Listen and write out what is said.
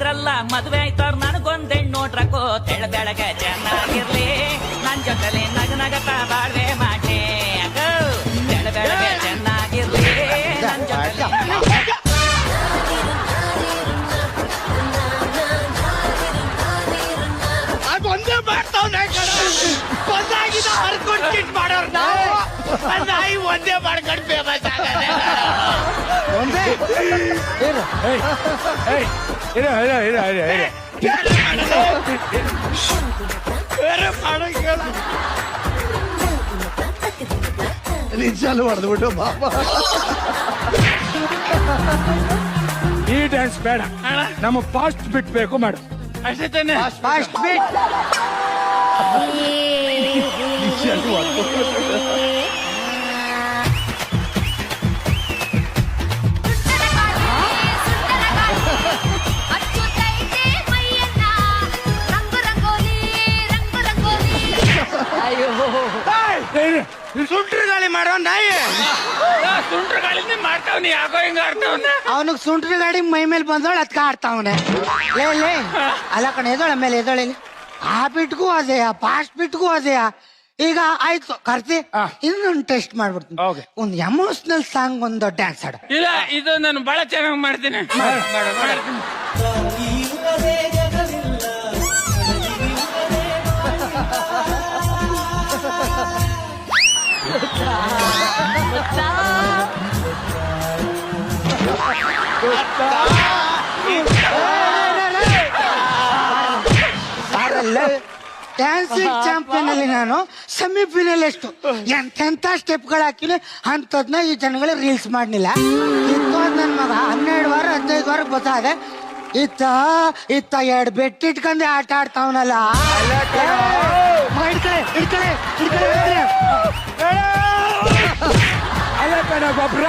ಹೇಳಿದ್ರಲ್ಲ ಮದ್ವೆ ಆಯ್ತವ್ರ ನನಗೊಂದ್ ಹೆಣ್ಣು ನೋಡ್ರಕೋ ತೆಳ ಬೆಳಗ್ಗೆ ಚೆನ್ನಾಗಿರ್ಲಿ ನನ್ ಜೊತೆಲಿ ನಗನಗತ ಬಾಳ್ವೆ ಮಾಡಿ ತೆಳ ಬೆಳಗ್ಗೆ ಚೆನ್ನಾಗಿರ್ಲಿ ನನ್ ಜೊತೆಲಿ ಒಂದೇ ಮಾಡ್ತಾವ್ ಒಂದಾಗಿದ ಹರ್ಕೊಂಡು ಕಿಟ್ ಮಾಡೋರ್ ನಾವು ನಾಯಿ ಒಂದೇ ಮಾಡ್ಕೊಂಡು ಫೇಮಸ್ ಆಗದೆ ಒಂದೇ ಬೇರೆ ಮಾಡಂಗಿಲ್ಲ ನಿಜಾಲು ಹೊಡೆದ್ಬಿಟ್ಟು ಬಾಬಾ ಈ ಡ್ಯಾನ್ಸ್ ಬೇಡ ನಮ್ಮ ಫಾಸ್ಟ್ ಬಿಟ್ ಬೇಕು ಮಾಡು ಅಷ್ಟೇ ತಾನೆ ಫಾಸ್ಟ್ ಬೀಟ್ ಸುಂಟ್ರ ಗಾಳಿ ಮಾಡೋ ನಾಯಿ ಸುಂಟ್ರ ಗಾಳಿಂದ ಮಾಡ್ತಾವ್ನಿ ಯಾಕೋ ಹಿಂಗ ಆಡ್ತಾವನ ಅವನಿಗೆ ಸುಂಟ್ರಿ ಗಾಡಿ ಮೈ ಮೇಲೆ ಬಂದವಳು ಅದಕ್ಕೆ ಆಡ್ತಾವನೆ ಲೇ ಅಲ್ಲ ಕಣ ಎದೋಳ ಮೇಲೆ ಎದೋಳಿ ಆ ಬಿಟ್ಗೂ ಅದೇ ಫಾಸ್ಟ್ ಬಿಟ್ಗೂ ಅದೇ ಈಗ ಆಯ್ತು ಕರ್ತಿ ಇನ್ನೊಂದು ಟೆಸ್ಟ್ ಮಾಡ್ಬಿಡ್ತೀನಿ Okay. ಒಂದು ಎಮೋಷನಲ್ ಸಾಂಗ್ ಒಂದು ಡ್ಯಾನ್ಸ್ ಆಡ ಇಲ್ಲ ಇದು ನಾನು ಬಹಳ ಚೆನ್ನಾಗಿ ಮಾಡ್ತೀನಿ ಡ್ಯಾನ್ಸಿಂಗ್ ಚಾಂಪಿಯನ್ ಅಲ್ಲಿ ನಾನು ಸೆಮಿಫೈನಲಿಸ್ಟ್ ಎಂತೆಂತ ಸ್ಟೆಪ್ಗಳು ಹಾಕಿನಿ ಅಂತದ್ನ ಈ ಜನಗಳು ರೀಲ್ಸ್ ಮಾಡ್ಲಿಲ್ಲ ಇತ್ತೊಂದ್ ನನ್ ಮಗ 12 ವಾರ 15 ವಾರ ಗೊತ್ತಾದೆ ಇತ್ತ 2 ಬೆಟ್ ಇಟ್ಕೊಂಡೆ ಆಟ ಆಡ್ತಾವನಲ್ಲ ಹಿಡ್ಕಳೆ ಅಲ್ಲ ಕಣ ಗೊಬ್ರ